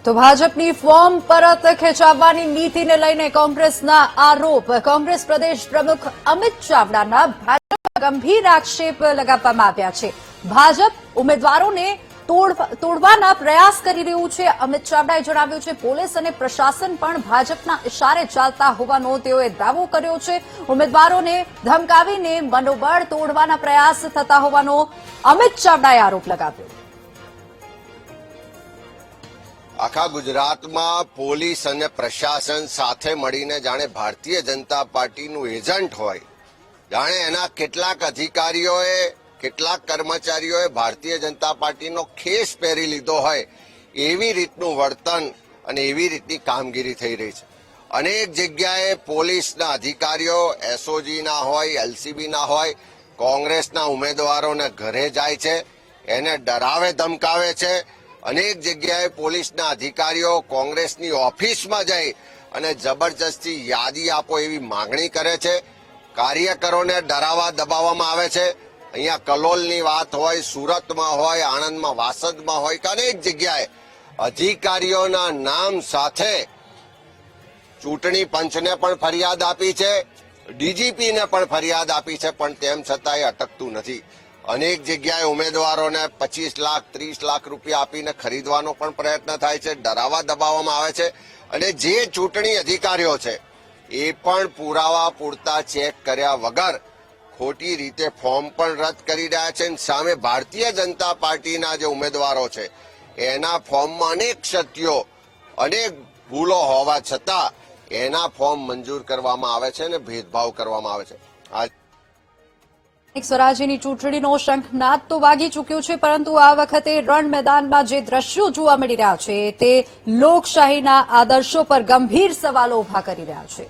તો ભાજપની ફોર્મ પરત ખેંચાવવાની નીતિને લઈને કોંગ્રેસના આરોપ. કોંગ્રેસ પ્રદેશ પ્રમુખ અમિત ચાવડાના ભાજપ ગંભીર આક્ષેપ લગાવવામાં આવ્યા છે. ભાજપ ઉમેદવારોને તોડવાના પ્રયાસ કરી રહ્યું છે. અમિત ચાવડાએ જણાવ્યું છે પોલીસ અને પ્રશાસન પણ ભાજપના ઇશારે ચાલતા હોવાનો તેઓએ દાવો કર્યો છે. ઉમેદવારોને ધમકાવીને મનોબળ તોડવાના પ્રયાસ થતા હોવાનો અમિત ચાવડાએ આરોપ લગાવ્યો. આખા ગુજરાતમાં પોલીસ અને પ્રશાસન સાથે મળીને જાણે ભારતીય જનતા પાર્ટીનું એજન્ટ હોય, જાણે એના કેટલાક અધિકારીઓએ કેટલાક કર્મચારીઓએ ભારતીય જનતા પાર્ટીનો ખેસ પહેરી લીધો હોય એવી રીતનું વર્તન અને એવી રીતની કામગીરી થઈ રહી છે. અનેક જગ્યાએ પોલીસના અધિકારીઓ એસઓજીના હોય, એલસીબીના હોય, કોંગ્રેસના ઉમેદવારોને ઘરે જાય છે, એને ડરાવે ધમકાવે છે. અનેક જગ્યાએ પોલીસના અધિકારીઓ કોંગ્રેસની ઓફિસમાં જઈ અને જબરજસ્તી યાદી આપો એવી માંગણી કરે છે. કાર્યકરોને ડરાવવા દબાવવામાં આવે છે. અહીંયા કલોલની વાત હોય, સુરતમાં હોય, આણંદમાં, વાસદમાં હોય કે અનેક જગ્યાએ અધિકારીઓના નામ સાથે ચૂંટણી પંચને પણ ફરિયાદ આપી છે, ડીજીપીને પણ ફરિયાદ આપી છે, પણ તેમ છતાં એ અટકતું નથી. અનેક જગ્યાએ ઉમેદવારોને 25 લાખ 30 લાખ રૂપિયા આપીને ખરીદવાનો પણ પ્રયત્ન થાય છે, ડરાવવા દબાવવામાં આવે છે. અને જે ચૂંટણી અધિકારીઓ છે એ પણ પુરાવા પૂરતા ચેક કર્યા વગર ખોટી રીતે ફોર્મ પણ રદ કરી રહ્યા છે. સામે ભારતીય જનતા પાર્ટીના જે ઉમેદવારો છે એના ફોર્મમાં અનેક ક્ષતિઓ, અનેક ભૂલો હોવા છતાં એના ફોર્મ મંજૂર કરવામાં આવે છે અને ભેદભાવ કરવામાં આવે છે. સ્વરાજ્યની ચૂંટણીનો શંખનાદ તો વાગી ચૂક્યો છે, પરંતુ આ વખતે રણ મેદાનમાં જે દ્રશ્યો જોવા મળી રહ્યા છે તે લોકશાહીના આદર્શો પર ગંભીર સવાલો ઉભા કરી રહ્યા છે.